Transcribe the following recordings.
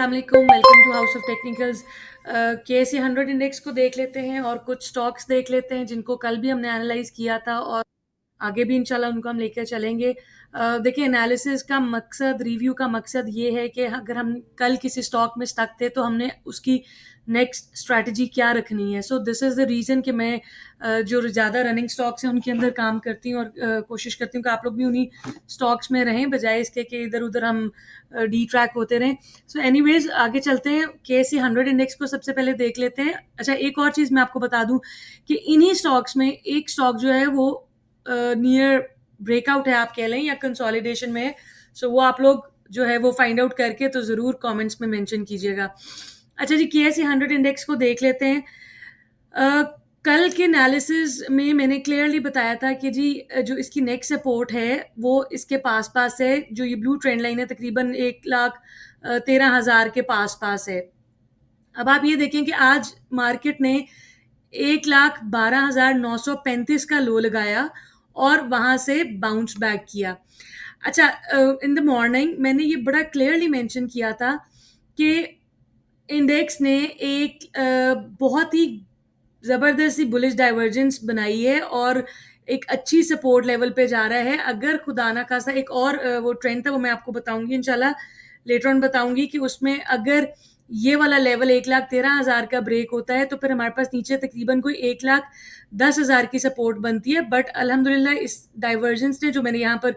अस्सलाम वालेकुम, welcome to house of technicals. KSE 100 index को देख लेते हैं और कुछ स्टॉक्स देख लेते हैं जिनको कल भी हमने एनालाइज किया था और आगे भी इंशाल्लाह उनको हम लेकर चलेंगे। देखिए, एनालिसिस का मकसद, रिव्यू का मकसद ये है कि अगर हम कल किसी स्टॉक में स्टक थे तो हमने उसकी नेक्स्ट स्ट्रैटेजी क्या रखनी है। So this is the reason कि मैं जो ज़्यादा रनिंग स्टॉक्स हैं उनके अंदर काम करती हूँ और कोशिश करती हूँ कि आप लोग भी उन्हीं स्टॉक्स में रहें, बजाय इसके कि इधर उधर हम डी ट्रैक होते रहें। सो एनीवेज आगे चलते हैं। KSE 100 इंडेक्स को सबसे पहले देख लेते हैं। अच्छा, एक और चीज़ मैं आपको बता दूं कि इन्हीं स्टॉक्स में एक स्टॉक जो है वो नियर ब्रेकआउट है, आप कह लें, या कंसोलिडेशन में है। सो वो आप लोग जो है वो फाइंड आउट करके तो ज़रूर कमेंट्स में मेंशन कीजिएगा। अच्छा जी, KSE 100 इंडेक्स को देख लेते हैं। कल के एनालिसिस में मैंने क्लियरली बताया था कि जी जो इसकी नेक्स्ट सपोर्ट है वो इसके पास पास है। जो ये ब्लू ट्रेंड लाइन है तकरीबन 1,13,000 के पास पास है। अब आप ये देखें कि आज मार्केट ने 1,12,935 का लो लगाया और वहां से बाउंस बैक किया। अच्छा, इन द मॉर्निंग मैंने ये बड़ा क्लियरली मेंशन किया था कि इंडेक्स ने एक बहुत ही ज़बरदस्त सी बुलिश डाइवर्जेंस बनाई है और एक अच्छी सपोर्ट लेवल पे जा रहा है। अगर खुदा ना खासा एक और वो ट्रेंड था, वो मैं आपको बताऊंगी इंशाल्लाह, लेटर ऑन बताऊंगी कि उसमें अगर ये वाला लेवल 1,13,000 का ब्रेक होता है तो फिर हमारे पास नीचे तकरीबन कोई 1,10,000 की सपोर्ट बनती है। बट अल्हम्दुलिल्लाह इस डाइवर्जेंस ने जो मैंने यहाँ पर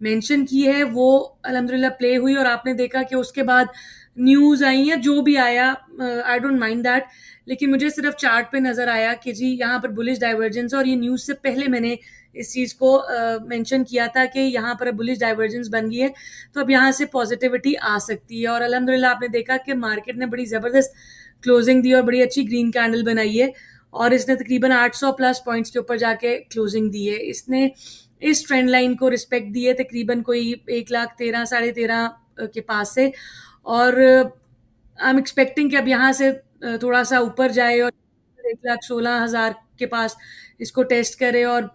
मेंशन की है वो अल्हम्दुलिल्लाह प्ले हुई और आपने देखा कि उसके बाद न्यूज़ आई है, जो भी आया, आई डोंट माइंड दैट, लेकिन मुझे सिर्फ चार्ट पे नज़र आया कि जी यहाँ पर बुलिश डाइवर्जेंस, और ये न्यूज़ से पहले मैंने इस चीज़ को मेंशन किया था कि यहाँ पर बुलिश डाइवर्जेंस बन गई है तो अब यहाँ से पॉजिटिविटी आ सकती है। और अल्हम्दुलिल्लाह आपने देखा कि मार्केट ने बड़ी ज़बरदस्त क्लोजिंग दी और बड़ी अच्छी ग्रीन कैंडल बनाई है और इसने तकरीबन 800 प्लस पॉइंट्स के ऊपर जाके क्लोजिंग दी है। इसने इस ट्रेंड लाइन को रिस्पेक्ट दी है तकरीबन कोई 1,13,000 13,500 के पास से, और आई एम एक्सपेक्टिंग कि अब यहाँ से थोड़ा सा ऊपर जाए और 1,16,000 के पास इसको टेस्ट करे। और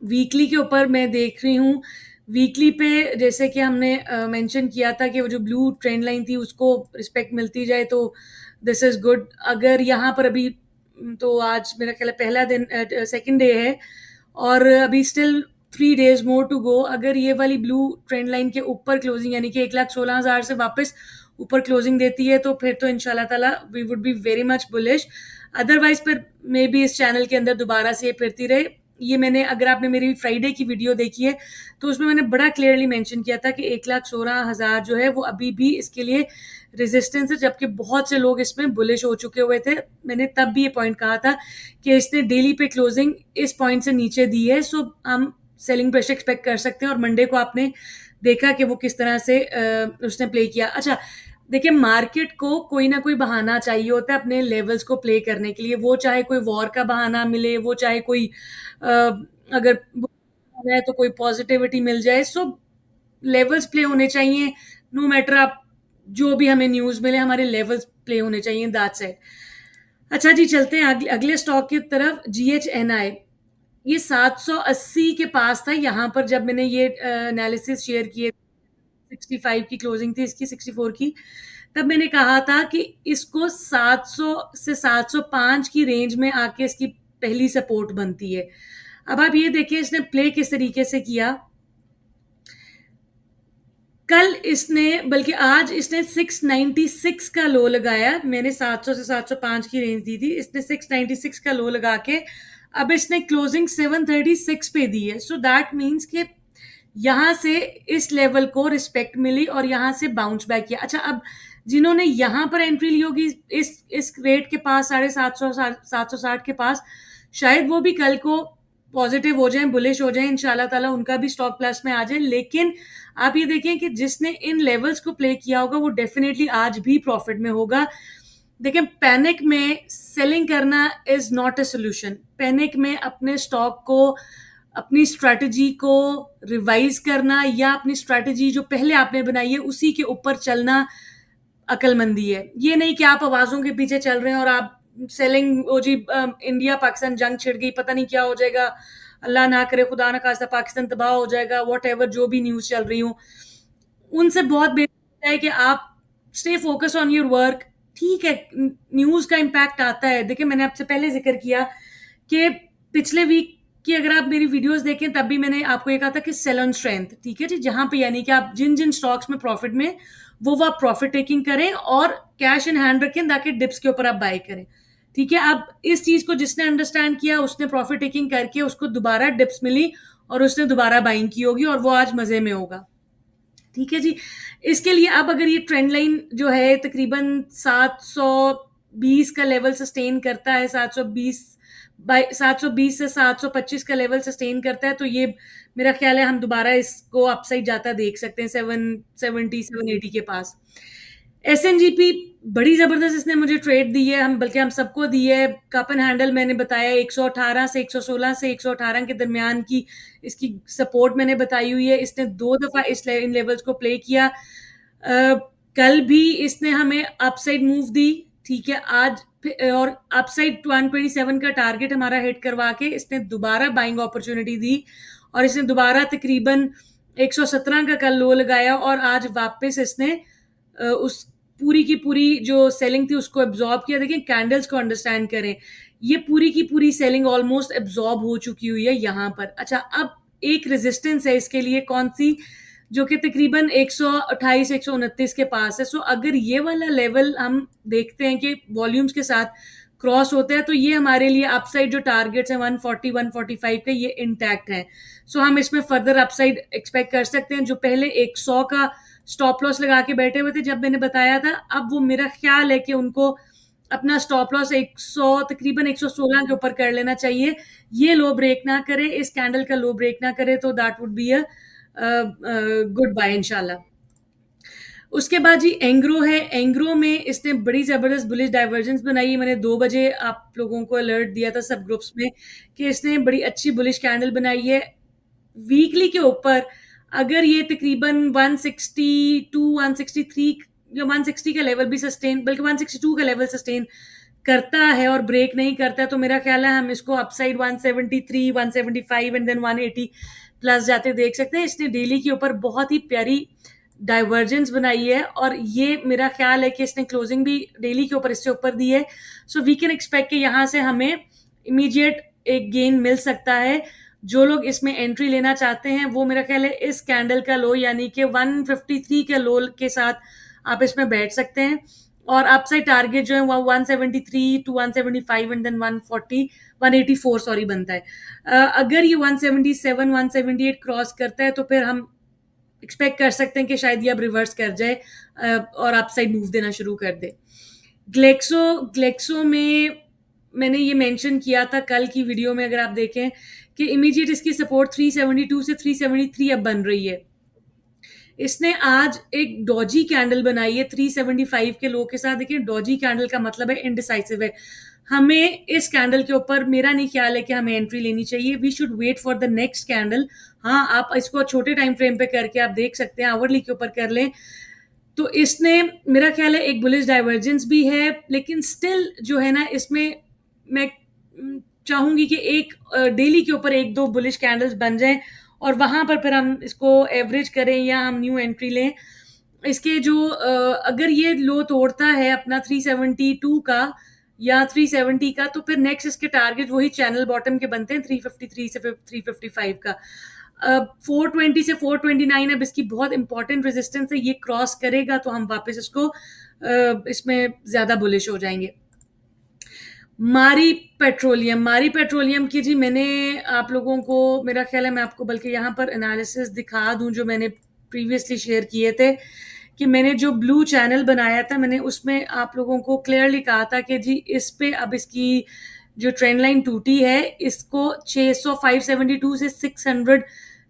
वीकली के ऊपर मैं देख रही हूँ, वीकली पे जैसे कि हमने मेंशन किया था कि वो जो ब्लू ट्रेंड लाइन थी उसको रिस्पेक्ट मिलती जाए तो दिस इज गुड। अगर यहाँ पर अभी तो आज मेरा ख्याल है पहला दिन, सेकंड डे है और अभी still 3 days more to go. अगर ये वाली ब्लू ट्रेंड लाइन के ऊपर क्लोजिंग यानी कि 1,16,000 से वापस ऊपर क्लोजिंग देती है तो फिर तो इंशाल्लाह ताला we would be very much bullish. Otherwise फिर मे बी इस चैनल के अंदर दोबारा से ये फिरती रहे। ये मैंने, अगर आपने मेरी फ्राइडे की वीडियो देखी है तो उसमें मैंने बड़ा क्लियरली मेंशन किया था कि 1,16,000 जो है वो अभी भी इसके लिए रेजिस्टेंस है, जबकि बहुत से लोग इसमें बुलिश हो चुके हुए थे। मैंने तब भी ये पॉइंट कहा था कि इसने डेली पे क्लोजिंग इस पॉइंट से नीचे दी है, सो हम सेलिंग प्रेशर एक्सपेक्ट कर सकते हैं। और मंडे को आपने देखा कि वो किस तरह से उसने प्ले किया। अच्छा, देखिए, मार्केट को कोई ना कोई बहाना चाहिए होता है अपने लेवल्स को प्ले करने के लिए, वो चाहे कोई वॉर का बहाना मिले, वो चाहे कोई अगर है तो कोई पॉजिटिविटी मिल जाए। सो लेवल्स प्ले होने चाहिए, नो मैटर आप जो भी हमें न्यूज मिले, हमारे लेवल्स प्ले होने चाहिए, दैट्स इट। अच्छा जी, चलते हैं अगले स्टॉक की तरफ। GHNI, ये 780 के पास था यहाँ पर जब मैंने ये एनालिसिस शेयर किए। 65 की क्लोजिंग थी इसकी, 64 की। तब मैंने कहा था कि इसको 700 से 705 की रेंज में आके इसकी पहली सपोर्ट बनती है। अब आप ये देखिए इसने प्ले किस तरीके से किया। कल इसने, बल्कि आज इसने 696 का लो लगाया। मैंने 700 से 705 की रेंज दी थी, इसने 696 का लो लगा के अब इसने क्लोजिंग 736 पे दी है। सो दैट मीन्स कि यहां से इस लेवल को रिस्पेक्ट मिली और यहां से बाउंस बैक किया। अच्छा, अब जिन्होंने यहां पर एंट्री ली होगी इस रेट के पास, 750 760 के पास, शायद वो भी कल को पॉजिटिव हो जाएं, बुलिश हो जाएं, इंशाल्लाह ताला उनका भी स्टॉक प्लस में आ जाए। लेकिन आप ये देखें कि जिसने इन लेवल्स को प्ले किया होगा वो डेफिनेटली आज भी प्रॉफिट में होगा। देखें, पैनिक में सेलिंग करना is not a solution. Panic में अपने स्टॉक को, अपनी स्ट्रैटेजी को रिवाइज करना या अपनी स्ट्रैटेजी जो पहले आपने बनाई है उसी के ऊपर चलना अकलमंदी है। ये नहीं कि आप आवाजों के पीछे चल रहे हैं और आप सेलिंग, ओ जी इंडिया पाकिस्तान जंग छिड़ गई, पता नहीं क्या हो जाएगा, अल्लाह ना करे, खुदा ना खास्ता पाकिस्तान तबाह हो जाएगा, वॉट एवर जो भी न्यूज चल रही हूँ, उनसे बहुत बेहतर है कि आप stay focus on your work. ठीक है, न्यूज़ का इम्पैक्ट आता है। देखिए, मैंने आपसे पहले ज़िक्र किया कि पिछले वीक की अगर आप मेरी वीडियोज़ देखें, तब भी मैंने आपको ये कहा था कि सेल ऑन स्ट्रेंथ, ठीक है जी? जहाँ पे यानी कि आप जिन-जिन स्टॉक्स में प्रॉफ़िट में, वो आप प्रॉफ़िट टेकिंग करें और कैश इन हैंड रखें ताकि डिप्स के ऊपर आप बाय करें, ठीक है? अब इस चीज़ को जिसने अंडरस्टैंड किया, उसने प्रॉफ़िट टेकिंग करके उसको दोबारा डिप्स मिली और उसने दोबारा बाइंग की होगी और वो आज मज़े में होगा। ठीक है जी। इसके लिए अब अगर ये ट्रेंड लाइन जो है तकरीबन 720 का लेवल सस्टेन करता है, 720 से 725 का लेवल सस्टेन करता है, तो ये मेरा ख्याल है हम दोबारा इसको अपसाइड जाता देख सकते हैं 770 780 के पास। एसएनजीपी बड़ी ज़बरदस्त इसने मुझे ट्रेड दी है, हम सबको दी है। कप एंड हैंडल मैंने बताया 118 से 116 से 118 के दरमियान की इसकी सपोर्ट मैंने बताई हुई है। इसने 2 दफ़ा इन लेवल्स को प्ले किया। कल भी इसने हमें अपसाइड मूव दी, ठीक है? आज और अपसाइड 127 का टारगेट हमारा हिट करवा के इसने दोबारा बाइंग अपॉर्चुनिटी दी और इसने दोबारा तकरीबन 117 का कल लो लगाया और आज वापस इसने उस पूरी की पूरी जो सेलिंग थी उसको एब्जॉर्ब किया। देखिए, कैंडल्स को अंडरस्टैंड करें, ये पूरी की पूरी सेलिंग ऑलमोस्ट एब्जॉर्ब हो चुकी हुई है यहाँ पर। अच्छा, अब एक रेजिस्टेंस है इसके लिए, कौन सी? जो कि तकरीबन 128 129 के पास है। सो अगर ये वाला लेवल हम देखते हैं कि वॉल्यूम्स के साथ क्रॉस होता है, तो ये हमारे लिए अपसाइड जो टारगेट्स हैं 140 145 के, ये इंटैक्ट हैं। सो हम इसमें फर्दर अपसाइड एक्सपेक्ट कर सकते हैं। जो पहले 100 का स्टॉप लॉस लगा के बैठे हुए थे जब मैंने बताया था, अब वो मेरा ख्याल है कि उनको अपना स्टॉप लॉस 100 तकरीबन 116 के ऊपर कर लेना चाहिए। ये लो ब्रेक ना करे, इस कैंडल का लो ब्रेक ना करे, तो that would be a good buy इंशाल्लाह। उसके बाद जी एंग्रो है। एंग्रो में इसने बड़ी ज़बरदस्त बुलिश डाइवर्जेंस बनाई है। मैंने 2 बजे आप लोगों को अलर्ट दिया था सब ग्रुप्स में कि इसने बड़ी अच्छी बुलिश कैंडल बनाई है। वीकली के ऊपर अगर ये तकरीबन 162 163 या 160 का लेवल भी सस्टेन, बल्कि 162 का लेवल सस्टेन करता है और ब्रेक नहीं करता है, तो मेरा ख्याल है हम इसको अपसाइड 173 175 एंड देन 180 प्लस जाते देख सकते हैं। इसने डेली के ऊपर बहुत ही प्यारी डाइवर्जेंस बनाई है और ये मेरा ख्याल है कि इसने क्लोजिंग भी डेली के ऊपर इससे ऊपर दी है। सो वी कैन एक्सपेक्ट कि यहाँ से हमें इमीडिएट एक गेन मिल सकता है। जो लोग इसमें एंट्री लेना चाहते हैं, वो मेरा ख्याल है इस कैंडल का लो यानी कि 153 के लो के साथ आप इसमें बैठ सकते हैं और अपसाइड टारगेट जो है वो 173 टू 175 एंड देन 140 184 सॉरी बनता है। अगर ये 177 178 क्रॉस करता है, तो फिर हम एक्सपेक्ट कर सकते हैं कि शायद ये अब रिवर्स कर जाए और अपसाइड मूव देना शुरू कर दे। ग्लेक्सो में मैंने ये मेंशन किया था कल की वीडियो में, अगर आप देखें कि इमीडिएट इसकी सपोर्ट 372 से 373 अब बन रही है। इसने आज एक डॉजी कैंडल बनाई है 375 के लो के साथ। देखिए, डॉजी कैंडल का मतलब है इनडिसाइसिव है। हमें इस कैंडल के ऊपर मेरा नहीं ख्याल है कि हमें एंट्री लेनी चाहिए। We should wait for the next candle. हाँ, आप इसको छोटे टाइम फ्रेम पे करके आप देख सकते हैं, आवरली के ऊपर कर लें। तो इसने मेरा ख्याल है एक बुलिश डाइवर्जेंस भी है, लेकिन स्टिल जो है ना, इसमें मैं चाहूंगी कि एक डेली के ऊपर 1-2 बुलिश कैंडल्स बन जाएं और वहां पर फिर हम इसको एवरेज करें या हम न्यू एंट्री लें। इसके जो अगर ये लो तोड़ता है अपना 372 का या 370 का, तो फिर नेक्स्ट इसके टारगेट वही चैनल बॉटम के बनते हैं 353 से 355 का। 420 से 429 अब इसकी बहुत इंपॉर्टेंट रेजिस्टेंस है। ये क्रॉस करेगा तो हम वापस इसको इसमें ज्यादा बुलिश हो जाएंगे। मारी पेट्रोलियम की जी मैंने आप लोगों को, मेरा ख्याल है मैं आपको बल्कि यहाँ पर एनालिसिस दिखा दूं जो मैंने प्रीवियसली शेयर किए थे कि मैंने जो ब्लू चैनल बनाया था, मैंने उसमें आप लोगों को क्लियरली कहा था कि जी इस पे अब इसकी जो ट्रेंड लाइन टूटी है, इसको 600 572 से 600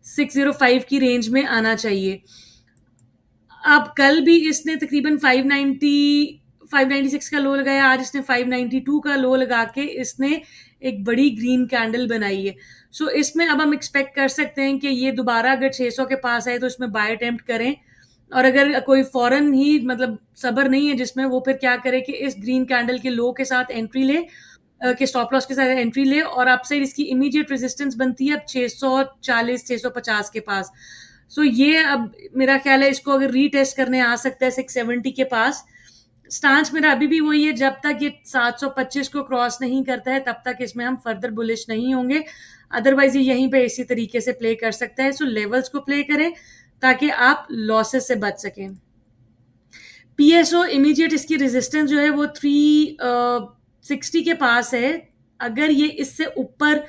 605 की रेंज में आना चाहिए। अब कल भी इसने तकरीबन 596 का लो लगाया, आज इसने 592 का लो लगा के इसने एक बड़ी ग्रीन कैंडल बनाई है। सो इसमें अब हम एक्सपेक्ट कर सकते हैं कि ये दोबारा अगर 600 के पास आए तो इसमें बाय अटेम्प्ट करें, और अगर कोई फौरन ही मतलब सब्र नहीं है जिसमें, वो फिर क्या करे कि इस ग्रीन कैंडल के लो के साथ एंट्री ले, के स्टॉप लॉस के साथ एंट्री ले, और अपसाइड इसकी इमीडिएट रेजिस्टेंस बनती है अब 640 650 के पास। सो ये अब मेरा ख्याल है इसको अगर रीटेस्ट करने आ सकता है 670 के पास। स्टांस मेरा अभी भी वही है, जब तक ये 725 को क्रॉस नहीं करता है तब तक इसमें हम फर्दर बुलिश नहीं होंगे, अदरवाइज ये यहीं पे इसी तरीके से प्ले कर सकता है। सो लेवल्स को प्ले करें ताकि आप लॉसेस से बच सकें। पीएसओ इमीडिएट इसकी रेजिस्टेंस जो है वो 360 के पास है। अगर ये इससे ऊपर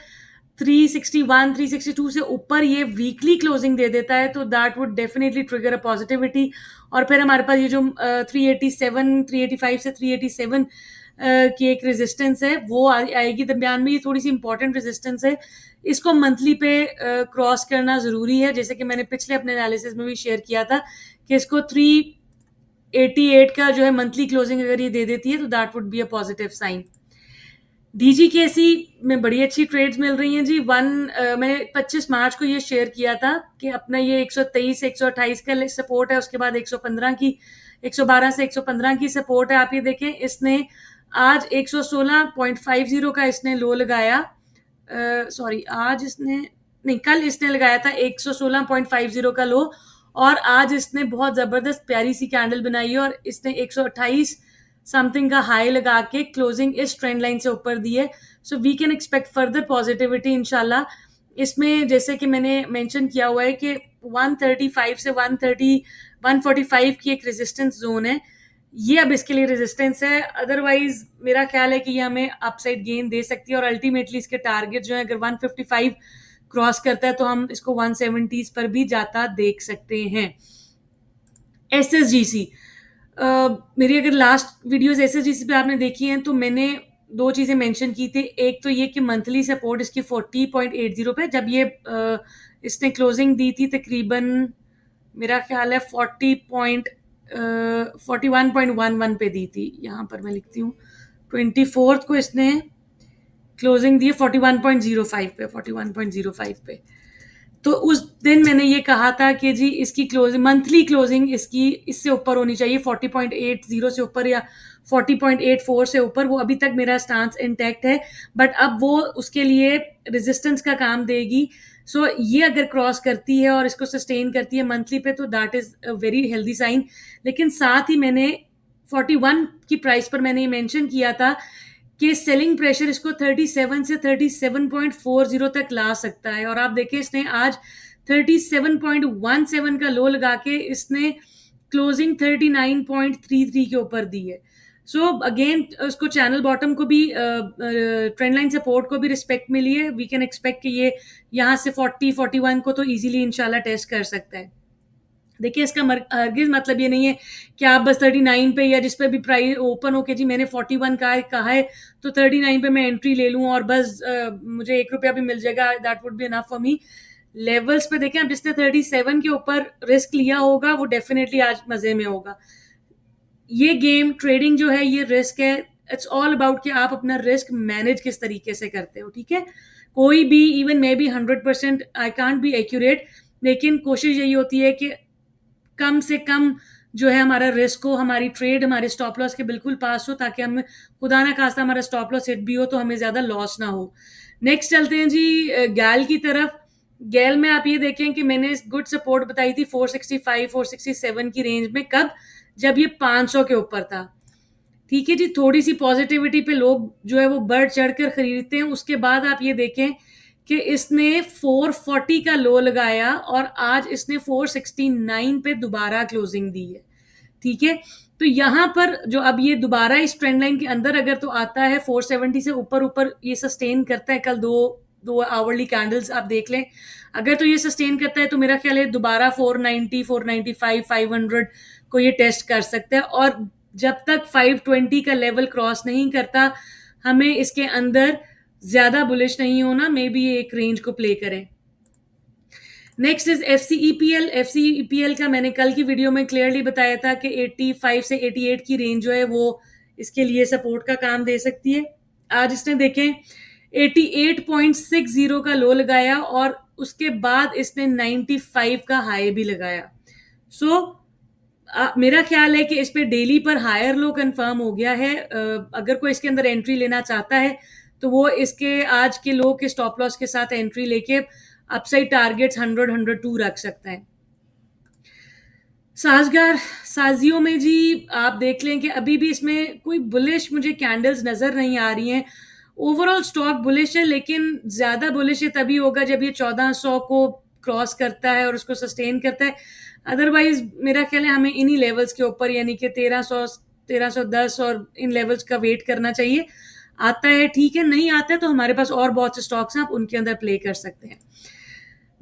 361 362 से ऊपर ये वीकली क्लोजिंग दे देता है तो that would definitely trigger a positivity, और फिर हमारे पास ये जो 387 385 से 387 की एक रेजिस्टेंस है वो आएगी दरमियान में। ये थोड़ी सी इंपॉर्टेंट रेजिस्टेंस है, इसको मंथली पे क्रॉस करना ज़रूरी है, जैसे कि मैंने पिछले अपने एनालिसिस में भी शेयर किया था कि इसको 388 का जो है मंथली क्लोजिंग अगर ये दे देती है तो that would be a positive sign. DGKC में बड़ी अच्छी ट्रेड्स मिल रही हैं जी। मैंने 25 मार्च को ये शेयर किया था कि अपना ये 123 128 का सपोर्ट है, उसके बाद 115 की 112 से 115 की सपोर्ट है। आप ये देखें इसने आज 116.50 का इसने लो लगाया, सॉरी आज इसने नहीं, कल इसने लगाया था 116.50 का लो, और आज इसने बहुत जबरदस्त प्यारी सी कैंडल बनाई है और इसने 128 समथिंग का हाई लगा के क्लोजिंग इस ट्रेंड लाइन से ऊपर दी है। So we can expect further positivity इंशाल्लाह। इसमें जैसे कि मैंने मेंशन किया हुआ है कि 135 से 145 की एक रेजिस्टेंस जोन है, ये अब इसके लिए रेजिस्टेंस है, अदरवाइज मेरा ख्याल है कि ये हमें अपसाइड गेन दे सकती है, और अल्टीमेटली इसके टारगेट जो है अगर 155 क्रॉस करता है तो हम इसको 170 पर भी जाता देख सकते हैं। एसएसजीसी, मेरी अगर लास्ट वीडियोस एसएसजीसी पे आपने देखी हैं तो मैंने दो चीज़ें मेंशन की थी। एक तो ये कि मंथली सपोर्ट इसकी 40.80 पे, जब ये इसने क्लोजिंग दी थी तकरीबन मेरा ख्याल है 41.11 पे दी थी, यहाँ पर मैं लिखती हूँ 24 को इसने क्लोजिंग दी है 41.05 पे, 41.05 पे। तो उस दिन मैंने ये कहा था कि जी इसकी क्लोजिंग मंथली क्लोजिंग इसकी इससे ऊपर होनी चाहिए, 40.80 से ऊपर या 40.84 से ऊपर। वो अभी तक मेरा स्टांस इंटैक्ट है, बट अब वो उसके लिए रेजिस्टेंस का काम देगी। सो ये अगर क्रॉस करती है और इसको सस्टेन करती है मंथली पे तो that is a very healthy sign. लेकिन साथ ही मैंने 41 की प्राइस पर मैंने ये मेंशन किया था कि सेलिंग प्रेशर इसको 37 से 37.40 तक ला सकता है, और आप देखें इसने आज 37.17 का लो लगा के इसने क्लोजिंग 39.33 के ऊपर दी है। सो अगेन उसको चैनल बॉटम को भी ट्रेंड लाइन सपोर्ट को भी रिस्पेक्ट मिली है। वी कैन एक्सपेक्ट कि ये यहाँ से 41 को तो इजीली इंशाल्लाह टेस्ट कर सकता है। देखिए इसका हरगिज मतलब ये नहीं है कि आप बस 39 पे या जिस पे भी प्राइस ओपन हो के जी मैंने 41 का कहा है तो 39 पे मैं एंट्री ले लूँ और बस मुझे ₹1 भी मिल जाएगा, that would be enough for me. Levels पे देखें, अब जिसने 37 के ऊपर रिस्क लिया होगा वो डेफिनेटली आज मजे में होगा। ये गेम ट्रेडिंग जो है ये रिस्क है, इट्स ऑल अबाउट कि आप अपना रिस्क मैनेज किस तरीके से करते हो, ठीक है। कोई भी even may be 100% I can't be accurate, लेकिन कोशिश यही होती है कि कम से कम जो है हमारा रिस्क हो, हमारी ट्रेड हमारे स्टॉप लॉस के बिल्कुल पास हो, ताकि हमें खुदा ना खास्ता हमारा स्टॉप लॉस हिट भी हो तो हमें ज़्यादा लॉस ना हो। नेक्स्ट चलते हैं जी गैल की तरफ। गैल में आप ये देखें कि मैंने गुड सपोर्ट बताई थी 465 467 की रेंज में, कब? जब ये 500 के ऊपर था, ठीक है जी। थोड़ी सी पॉजिटिविटी पे लोग जो है वो बढ़ चढ़ कर खरीदते हैं। उसके बाद आप ये देखें कि इसने 440 का लो लगाया और आज इसने 469 पे दोबारा क्लोजिंग दी है, ठीक है। तो यहाँ पर जो अब ये दोबारा इस ट्रेंड लाइन के अंदर अगर तो आता है 470 से ऊपर ऊपर ये सस्टेन करता है, कल दो आवरली कैंडल्स आप देख लें, अगर तो ये सस्टेन करता है तो मेरा ख्याल है दोबारा 490 495 500 को ये टेस्ट कर सकता है, और जब तक 520 का लेवल क्रॉस नहीं करता हमें इसके अंदर ज्यादा बुलिश नहीं होना, मे बी ये एक रेंज को प्ले करें। Next is एफसीईपीएल। एफसीईपीएल का मैंने कल की वीडियो में क्लियरली बताया था कि 85 से 88 की रेंज जो है वो इसके लिए सपोर्ट का काम दे सकती है। आज इसने देखें 88.60 का लो लगाया और उसके बाद इसने 95 का हाई भी लगाया। सो मेरा ख्याल है कि इस पे डेली पर हायर लो कंफर्म हो गया है। अगर कोई इसके अंदर एंट्री लेना चाहता है तो वो इसके आज के लो के स्टॉप लॉस के साथ एंट्री लेके अपसाइड टारगेट्स 100 102 रख सकता है। साजगार साजियों में जी आप देख लें कि अभी भी इसमें कोई बुलिश मुझे कैंडल्स नज़र नहीं आ रही हैं। ओवरऑल स्टॉक बुलिश है, लेकिन ज़्यादा बुलिश ये तभी होगा जब ये 1400 को क्रॉस करता है और उसको सस्टेन करता है। अदरवाइज़ मेरा ख्याल है हमें इन्हीं लेवल्स के ऊपर, यानी कि 1300, 1310 और इन लेवल्स का वेट करना चाहिए। आता है ठीक है, नहीं आता है तो हमारे पास और बहुत से स्टॉक्स हैं, आप उनके अंदर प्ले कर सकते हैं।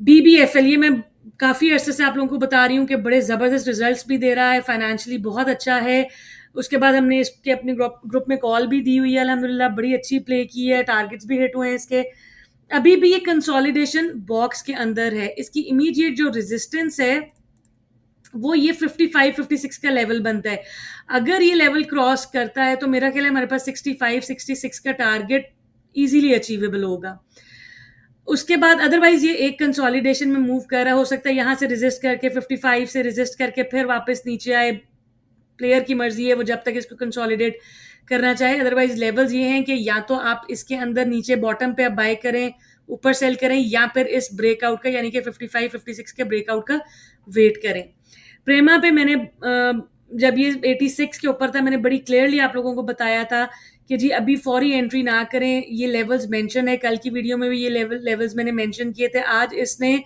बीबीएफएल, ये मैं काफ़ी अरसे से आप लोगों को बता रही हूँ कि बड़े ज़बरदस्त रिजल्ट्स भी दे रहा है, फाइनेंशियली बहुत अच्छा है। उसके बाद हमने इसके अपने ग्रुप में कॉल भी दी हुई है, अल्हम्दुलिल्लाह बड़ी अच्छी प्ले की है, टारगेट्स भी हिट हुए हैं इसके। अभी भी ये कंसोलिडेशन बॉक्स के अंदर है। इसकी इमीडिएट जो रेजिस्टेंस है वो ये 55 56 का लेवल बनता है। अगर ये लेवल क्रॉस करता है तो मेरा ख्याल है हमारे पास 65 66 का टारगेट इजीली अचीवेबल होगा। उसके बाद अदरवाइज ये एक कंसोलिडेशन में मूव कर रहा, हो सकता है यहाँ से रेजिस्ट करके 55 से रेजिस्ट करके फिर वापस नीचे आए। प्लेयर की मर्जी है वो जब तक इसको कंसोलिडेट करना चाहे। अदरवाइज लेवल्स ये हैं कि या तो आप इसके अंदर नीचे बॉटम पे आप बाय करें, ऊपर सेल करें, या फिर इस ब्रेकआउट का यानी कि 55 56 के ब्रेकआउट का वेट करें। प्रेमा पे मैंने जब ये 86 के ऊपर था, मैंने बड़ी क्लियरली आप लोगों को बताया था कि जी अभी फौरी एंट्री ना करें। ये लेवल्स मेंशन है, कल की वीडियो में भी ये लेवल्स मैंने मेंशन किए थे। आज इसने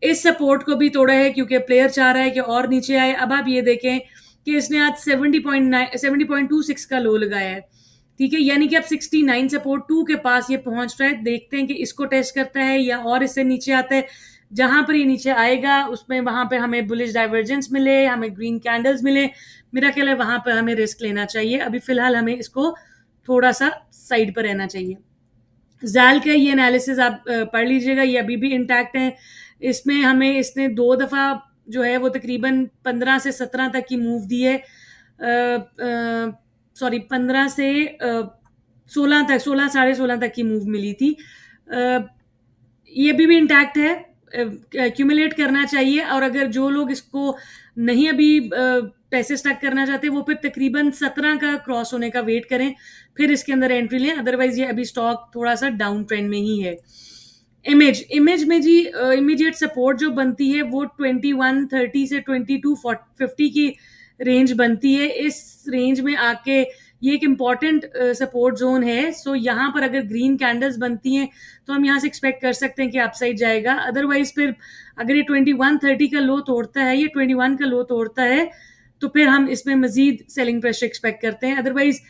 इस सपोर्ट को भी तोड़ा है क्योंकि प्लेयर चाह रहा है कि और नीचे आए। अब आप ये देखें कि इसने आज 70.26 का लो लगाया है, ठीक है, यानी कि अब 69 सपोर्ट 2 के पास ये पहुंच रहा है। देखते हैं कि इसको टेस्ट करता है या और इससे नीचे आता है। जहां पर ये नीचे आएगा उसमें वहां पे हमें बुलिश डाइवर्जेंस मिले, हमें ग्रीन कैंडल्स मिले, मेरा ख्याल है वहां पर हमें रिस्क लेना चाहिए। अभी फिलहाल हमें इसको थोड़ा सा साइड पर रहना चाहिए। जैल का ये एनालिसिस आप पढ़ लीजिएगा, ये अभी भी इंटैक्ट है। इसमें हमें इसने 2 दफ़ा जो है वो तकरीबन 15 से 17 तक की मूव दी है। सॉरी 15 से 16 तक, 16 साढ़े 16 तक की मूव मिली थी। ये अभी भी इंटैक्ट है, एक्यूमुलेट करना चाहिए। और अगर जो लोग इसको नहीं अभी पैसे स्टक करना चाहते, वो फिर तकरीबन 17 का क्रॉस होने का वेट करें, फिर इसके अंदर एंट्री लें। अदरवाइज ये अभी स्टॉक थोड़ा सा डाउन ट्रेंड में ही है। इमेज में जी इमीडिएट सपोर्ट जो बनती है वो 2130 से 2250 की रेंज बनती है। इस रेंज में आके ये एक इम्पॉर्टेंट सपोर्ट जोन है। सो यहाँ पर अगर ग्रीन कैंडल्स बनती हैं तो हम यहाँ से एक्सपेक्ट कर सकते हैं कि अपसाइड जाएगा। अदरवाइज फिर अगर ये 2130 का लो तोड़ता है, ये 21 का लो तोड़ता है, तो फिर हम इसमें मजीद सेलिंग प्रेशर एक्सपेक्ट करते हैं। अदरवाइज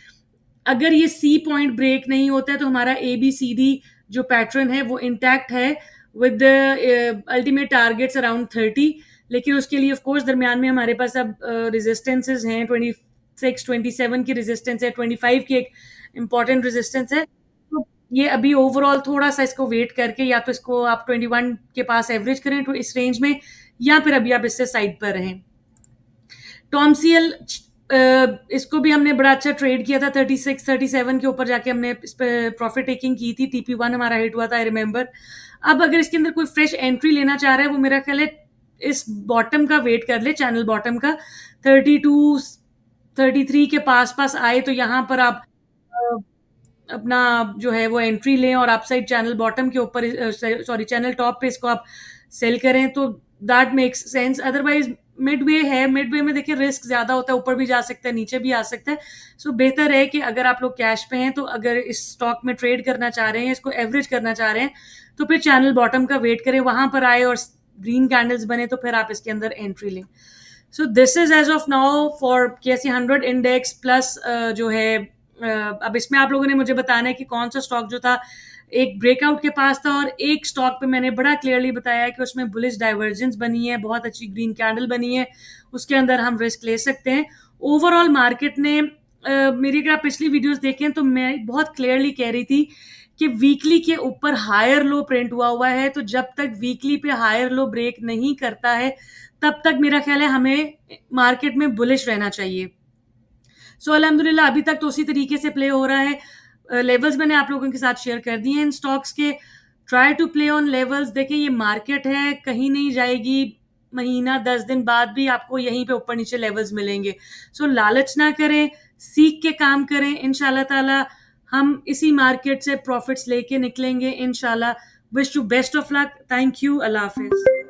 अगर ये सी पॉइंट ब्रेक नहीं होता है तो हमारा ABCD जो पैटर्न है वो इंटैक्ट है विद अल्टीमेट टारगेट्स अराउंड 30। लेकिन उसके लिए ऑफ कोर्स दरमियान में हमारे पास अब रेजिस्टेंसेस हैं, 26 27 की रेजिस्टेंस है, 25 की एक इंपॉर्टेंट रेजिस्टेंस है। तो ये अभी ओवरऑल थोड़ा सा इसको वेट करके या तो इसको आप 21 के पास एवरेज करें तो इस रेंज में, या फिर अभी आप इससे साइड पर रहें। टॉमसीएल इसको भी हमने बड़ा अच्छा ट्रेड किया था, 36 37 के ऊपर जाके हमने इस पर प्रॉफिट टेकिंग की थी। TP1 हमारा हिट हुआ था, आई रिमेंबर। अब अगर इसके अंदर कोई फ्रेश एंट्री लेना चाह रहा है, वो मेरा ख्याल है इस बॉटम का वेट कर ले, चैनल बॉटम का 32 33 के पास पास आए तो यहाँ पर आप अपना जो है वो एंट्री लें और अपसाइड चैनल बॉटम के ऊपर, सॉरी चैनल टॉप पे इसको आप सेल करें तो that makes sense. Otherwise Midway है, मिडवे में देखिए रिस्क ज्यादा होता है, ऊपर भी जा सकता है, नीचे भी आ सकता है। सो बेहतर है कि अगर आप लोग कैश पे हैं तो अगर इस स्टॉक में ट्रेड करना चाह रहे हैं, इसको एवरेज करना चाह रहे हैं, तो फिर चैनल बॉटम का वेट करें, वहां पर आए और ग्रीन कैंडल्स बने तो फिर आप इसके अंदर एंट्री लें। So this is as of now for KSE 100 index plus जो है अब इसमें आप लोगों ने मुझे बताना है कि कौन सा स्टॉक जो था एक ब्रेकआउट के पास था, और एक स्टॉक पे मैंने बड़ा क्लियरली बताया है कि उसमें बुलिश डाइवर्जेंस बनी है, बहुत अच्छी ग्रीन कैंडल बनी है, उसके अंदर हम रिस्क ले सकते हैं। ओवरऑल मार्केट ने मेरी अगर आप पिछली वीडियोस देखें तो मैं बहुत क्लियरली कह रही थी कि वीकली के ऊपर हायर लो प्रिंट हुआ है, तो जब तक वीकली पे हायर लो ब्रेक नहीं करता है तब तक मेरा ख्याल है हमें मार्केट में बुलिश रहना चाहिए। सो अल्हम्दुलिल्लाह अभी तक तो उसी तरीके से प्ले हो रहा है। लेवल्स मैंने आप लोगों के साथ शेयर कर दिए हैं इन स्टॉक्स के। Try to play on levels. देखिए ये मार्केट है, कहीं नहीं जाएगी, महीना 10 दिन बाद भी आपको यहीं पे ऊपर नीचे लेवल्स मिलेंगे। सो लालच ना करें, सीख के काम करें। इंशाल्लाह ताला हम इसी मार्केट से प्रॉफिट्स लेके निकलेंगे इंशाल्लाह। Wish you best of luck. Thank you. Allah Hafiz.